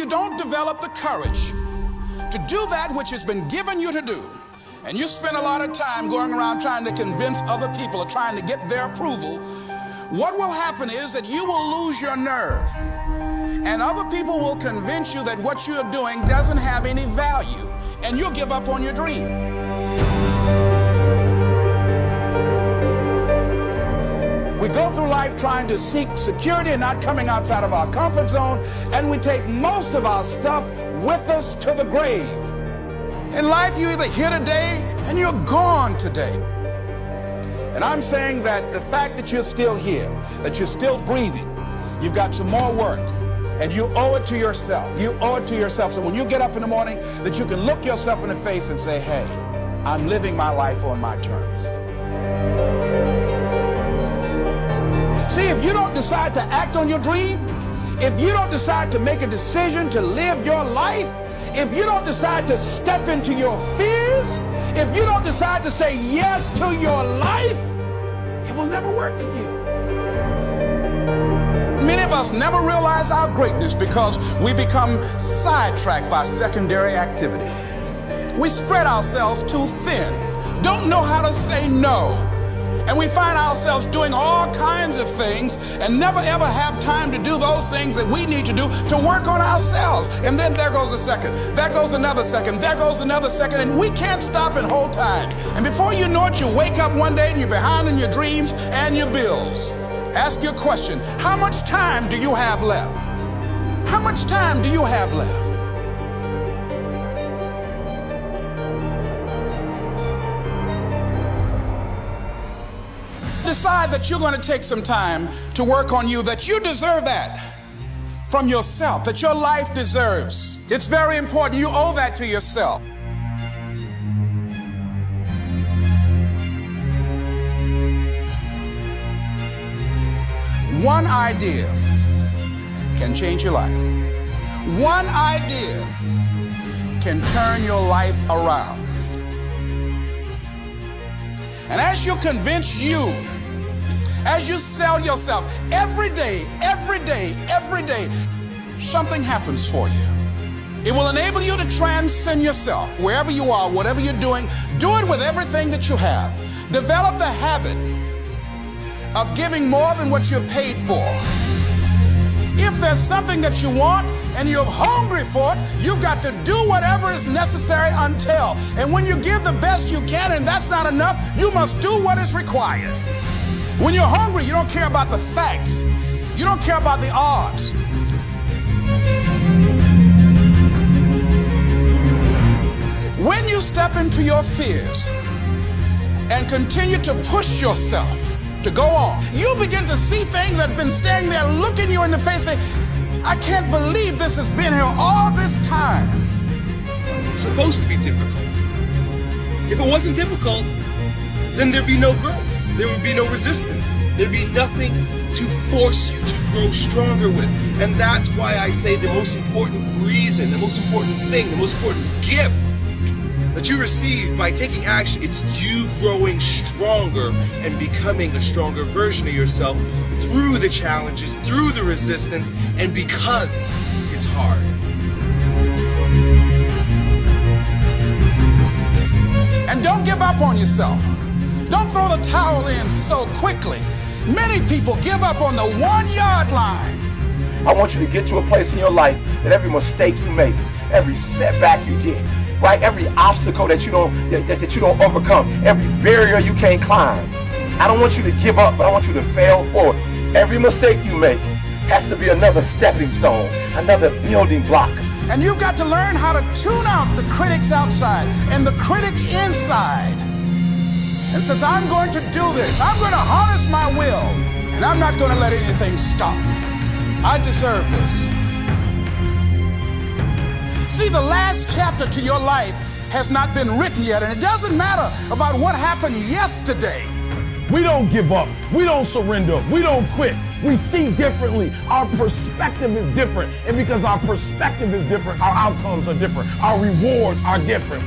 you don't develop the courage to do that which has been given you to do, and you spend a lot of time going around trying to convince other people or trying to get their approval, what will happen is that you will lose your nerve. And other people will convince you that what you're doing doesn't have any value, and you'll give up on your dream. We go through life trying to seek security and not coming outside of our comfort zone, and we take most of our stuff with us to the grave. In life, you're either here today and you're gone today. And I'm saying that the fact that you're still here, that you're still breathing, you've got some more work. And you owe it to yourself. You owe it to yourself. So when you get up in the morning, that you can look yourself in the face and say, hey, I'm living my life on my terms. See, if you don't decide to act on your dream, if you don't decide to make a decision to live your life, if you don't decide to step into your fears, if you don't decide to say yes to your life, it will never work for you. Many of us never realize our greatness because we become sidetracked by secondary activity. We spread ourselves too thin, don't know how to say no, and we find ourselves doing all kinds of things and never ever have time to do those things that we need to do to work on ourselves. And then there goes a second, there goes another second, there goes another second, and we can't stop and hold time. And before you know it, you wake up one day and you're behind in your dreams and your bills. Ask your question, how much time do you have left? How much time do you have left? Decide that you're going to take some time to work on you, that you deserve that from yourself, that your life deserves. It's very important. You owe that to yourself. One idea can change your life. One idea can turn your life around. And as you convince you, as you sell yourself, every day, something happens for you. It will enable you to transcend yourself wherever you are, whatever you're doing. Do it with everything that you have. Develop the habit of giving more than what you're paid for. If there's something that you want and you're hungry for it, you've got to do whatever is necessary until. And when you give the best you can and that's not enough, you must do what is required. When you're hungry, you don't care about the facts. You don't care about the odds. When you step into your fears and continue to push yourself to go on, you begin to see things that have been standing there looking you in the face and say, I can't believe this has been here all this time. It's supposed to be difficult. If it wasn't difficult, then there'd be no growth. There would be no resistance. There'd be nothing to force you to grow stronger with. And that's why I say the most important reason, the most important thing, the most important gift that you receive by taking action, it's you growing stronger and becoming a stronger version of yourself through the challenges, through the resistance, and because it's hard. And don't give up on yourself. Don't throw the towel in so quickly. Many people give up on the 1-yard line. I want you to get to a place in your life that every mistake you make, every setback you get, right? Every obstacle that you don't overcome, every barrier you can't climb. I don't want you to give up, but I want you to fail forward. Every mistake you make has to be another stepping stone, another building block. And you've got to learn how to tune out the critics outside and the critic inside. And since I'm going to do this, I'm going to harness my will, and I'm not going to let anything stop me. I deserve this. See, the last chapter to your life has not been written yet, and it doesn't matter about what happened yesterday. We don't give up. We don't surrender. We don't quit. We see differently. Our perspective is different. And because our perspective is different, our outcomes are different. Our rewards are different.